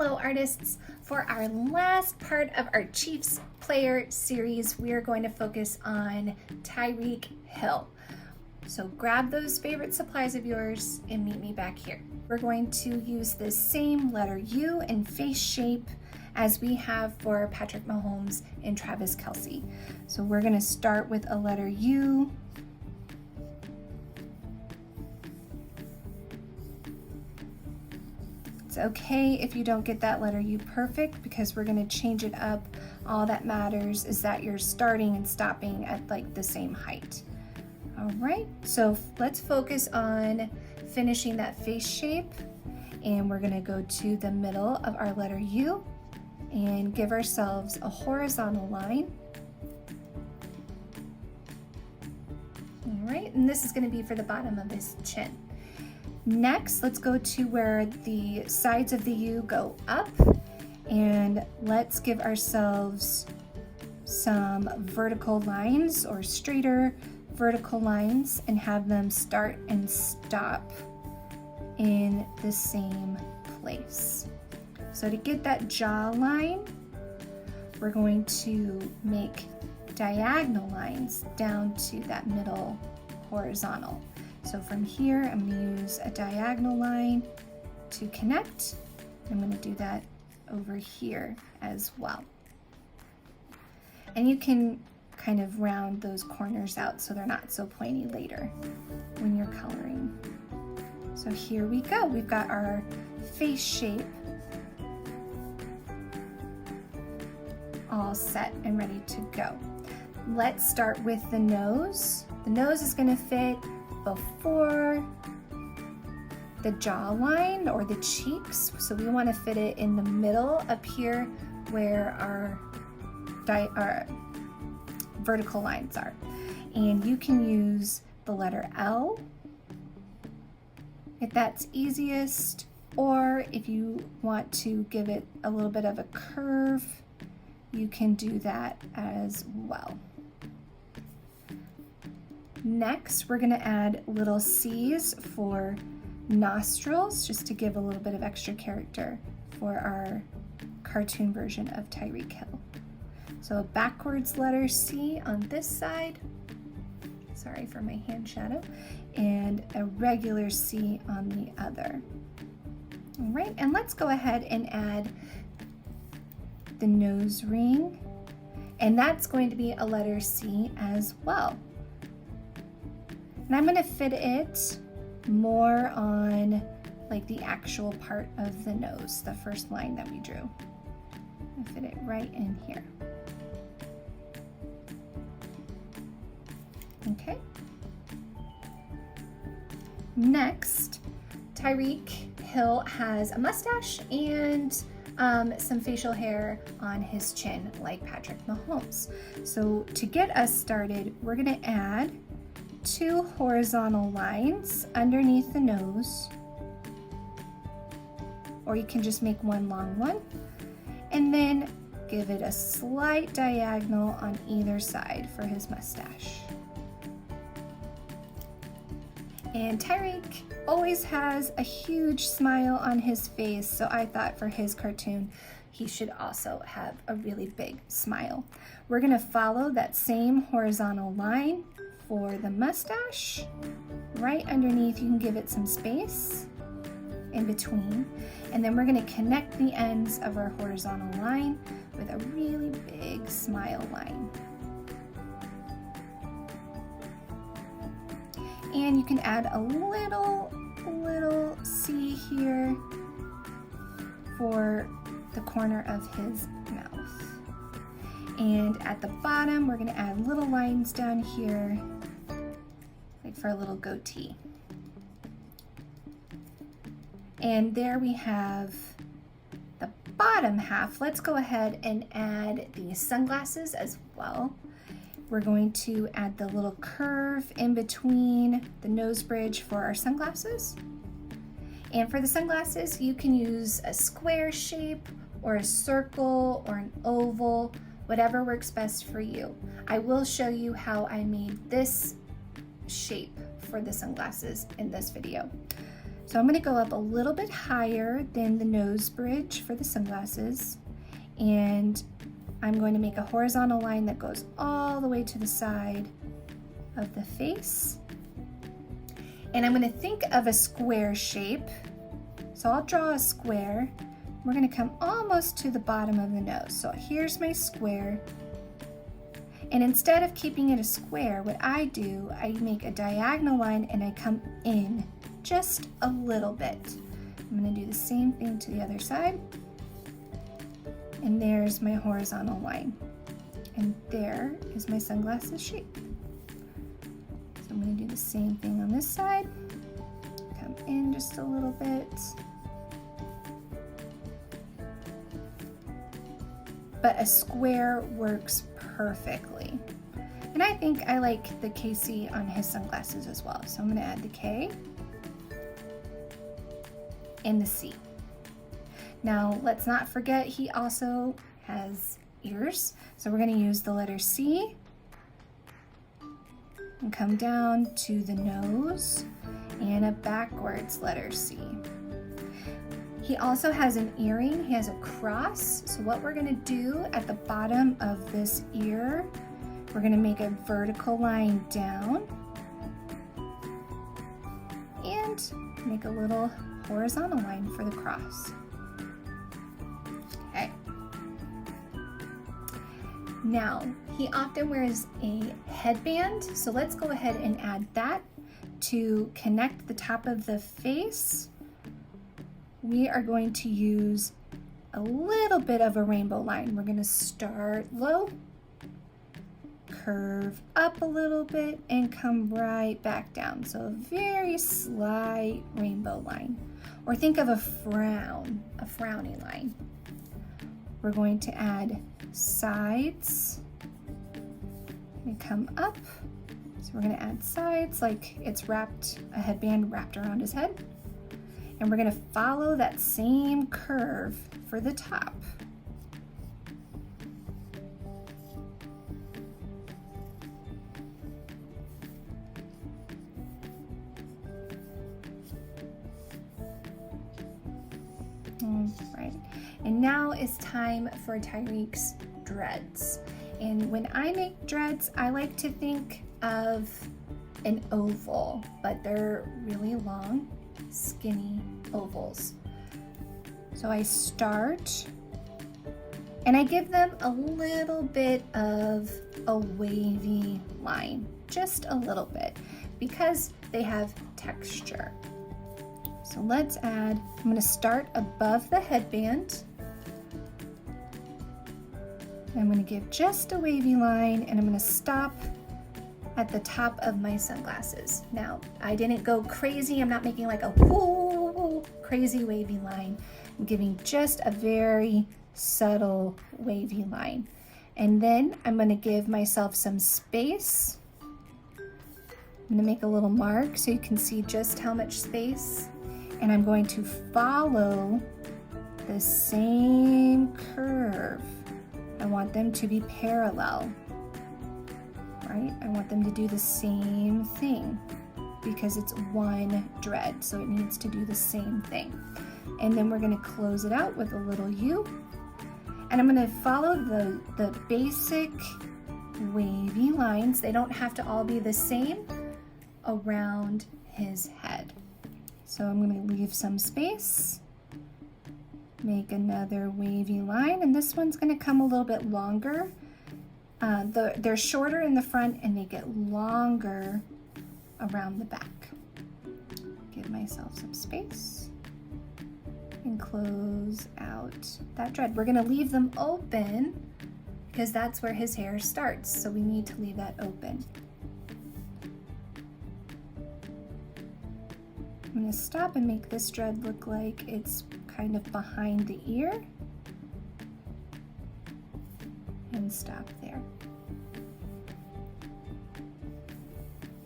Hello artists! For our last part of our Chiefs player series, we are going to focus on Tyreek Hill. So grab those favorite supplies of yours and meet me back here. We're going to use the same letter U and face shape as we have for Patrick Mahomes and Travis Kelce. So we're going to start with a letter U. It's okay if you don't get that letter U perfect because we're going to change it up. All that matters is that you're starting and stopping at like the same height. All right, so let's focus on finishing that face shape, and we're going to go to the middle of our letter U and give ourselves a horizontal line. All right, and this is going to be for the bottom of his chin. Next, let's go to where the sides of the U go up, and let's give ourselves some vertical lines or straighter vertical lines and have them start and stop in the same place. So to get that jawline, we're going to make diagonal lines down to that middle horizontal. So from here, I'm going to use a diagonal line to connect. I'm going to do that over here as well. And you can kind of round those corners out so they're not so pointy later when you're coloring. So here we go. We've got our face shape all set and ready to go. Let's start with the nose. The nose is going to fit before the jawline or the cheeks, so we want to fit it in the middle up here where our vertical lines are. And you can use the letter L if that's easiest, or if you want to give it a little bit of a curve, you can do that as well. Next, we're going to add little C's for nostrils, just to give a little bit of extra character for our cartoon version of Tyreek Hill. So a backwards letter C on this side, sorry for my hand shadow, and a regular C on the other. All right, and let's go ahead and add the nose ring, and that's going to be a letter C as well. And I'm going to fit it more on like the actual part of the nose, the first line that we drew. I fit it right in here. Okay. Next, Tyreek Hill has a mustache and some facial hair on his chin like Patrick Mahomes. So to get us started, we're going to add 2 horizontal lines underneath the nose, or you can just make one long one, and then give it a slight diagonal on either side for his mustache. And Tyreek always has a huge smile on his face, so I thought for his cartoon he should also have a really big smile. We're going to follow that same horizontal line for the mustache. Right underneath, you can give it some space in between, and then we're going to connect the ends of our horizontal line with a really big smile line. And you can add a little C here for the corner of his mouth. And at the bottom, we're going to add little lines down here, like for a little goatee. And there we have the bottom half. Let's go ahead and add the sunglasses as well. We're going to add the little curve in between the nose bridge for our sunglasses. And for the sunglasses, you can use a square shape or a circle or an oval, whatever works best for you. I will show you how I made this shape for the sunglasses in this video. So I'm going to go up a little bit higher than the nose bridge for the sunglasses, and I'm going to make a horizontal line that goes all the way to the side of the face. And I'm going to think of a square shape. So I'll draw a square. We're going to come almost to the bottom of the nose. So here's my square. And instead of keeping it a square, what I do, I make a diagonal line and I come in just a little bit. I'm going to do the same thing to the other side. And there's my horizontal line. And there is my sunglasses shape. So I'm going to do the same thing on this side. Come in just a little bit. But a square works perfectly. And I think I like the KC on his sunglasses as well. So I'm going to add the K and the C. Now let's not forget he also has ears. So we're going to use the letter C and come down to the nose and a backwards letter C. He also has an earring, he has a cross. So what we're gonna do at the bottom of this ear, we're gonna make a vertical line down and make a little horizontal line for the cross. Okay. Now, he often wears a headband, so let's go ahead and add that to connect the top of the face. We are going to use a little bit of a rainbow line. We're going to start low, curve up a little bit, and come right back down. So a very slight rainbow line. Or think of a frown, a frowny line. We're going to add sides and come up. So we're going to add sides like it's wrapped, a headband wrapped around his head. And we're going to follow that same curve for the top. All right, and now it's time for Tyreek's dreads. And when I make dreads, I like to think of an oval, but they're really long, skinny ovals. So I start and I give them a little bit of a wavy line, just a little bit, because they have texture. So let's add, I'm going to start above the headband. I'm going to give just a wavy line and I'm going to stop at the top of my sunglasses. Now, I didn't go crazy. I'm not making like a whoo, crazy wavy line. I'm giving just a very subtle wavy line. And then I'm going to give myself some space. I'm going to make a little mark so you can see just how much space. And I'm going to follow the same curve. I want them to be parallel. Right? I want them to do the same thing because it's one dread, so it needs to do the same thing. And then we're going to close it out with a little U. And I'm going to follow the basic wavy lines. They don't have to all be the same around his head. So I'm going to leave some space, make another wavy line, and this one's going to come a little bit longer. They're shorter in the front and they get longer around the back. Give myself some space and close out that dread. We're gonna leave them open because that's where his hair starts, so we need to leave that open. I'm gonna stop and make this dread look like it's kind of behind the ear. And stop there.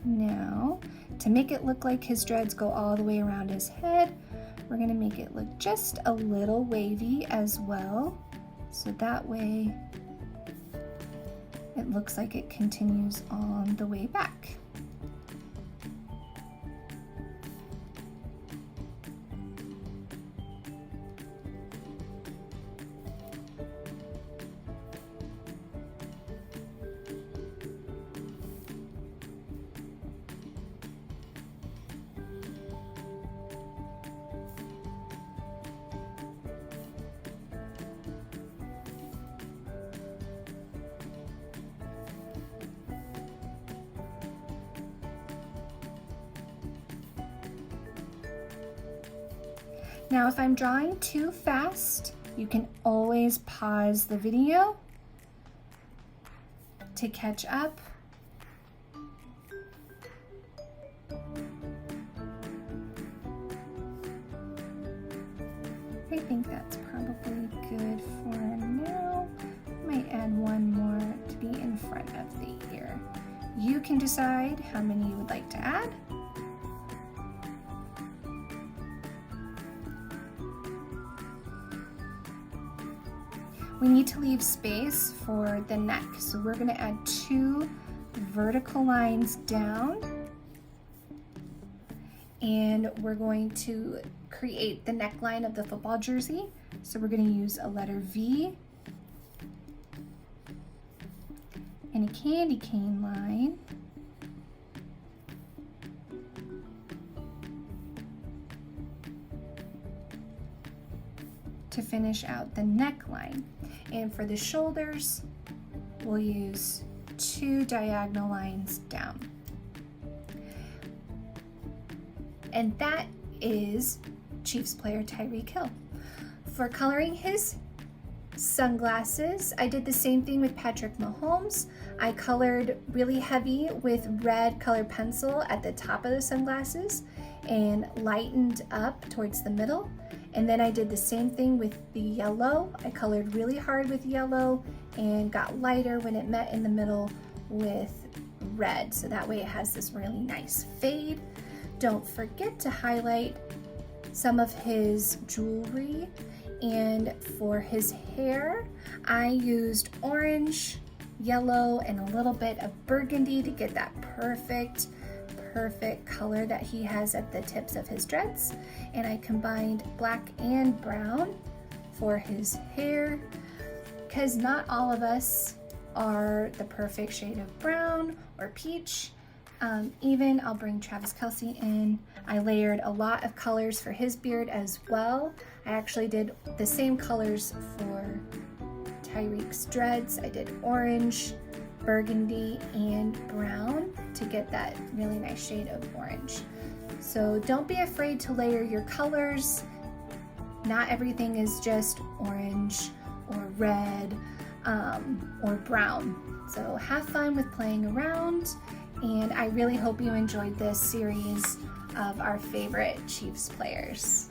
Now, to make it look like his dreads go all the way around his head, we're going to make it look just a little wavy as well. So that way it looks like it continues on the way back. Now, if I'm drawing too fast, you can always pause the video to catch up. I think that's probably good for now. Might add one more to be in front of the ear. You can decide how many you would like to add. We need to leave space for the neck, so we're going to add 2 vertical lines down, and we're going to create the neckline of the football jersey. So we're going to use a letter V and a candy cane line, to finish out the neckline. And for the shoulders, we'll use 2 diagonal lines down. And that is Chiefs player Tyreek Hill. For coloring his sunglasses, I did the same thing with Patrick Mahomes. I colored really heavy with red colored pencil at the top of the sunglasses and lightened up towards the middle. And then I did the same thing with the yellow. I colored really hard with yellow and got lighter when it met in the middle with red. So that way it has this really nice fade. Don't forget to highlight some of his jewelry. And for his hair, I used orange, yellow, and a little bit of burgundy to get that perfect color that he has at the tips of his dreads. And I combined black and brown for his hair, because not all of us are the perfect shade of brown or peach. Even I'll bring Travis Kelce in. I layered a lot of colors for his beard as well. I actually did the same colors for Tyreek's dreads. I did orange, burgundy, and brown to get that really nice shade of orange. So don't be afraid to layer your colors. Not everything is just orange or red or brown. So have fun with playing around, and I really hope you enjoyed this series of our favorite Chiefs players.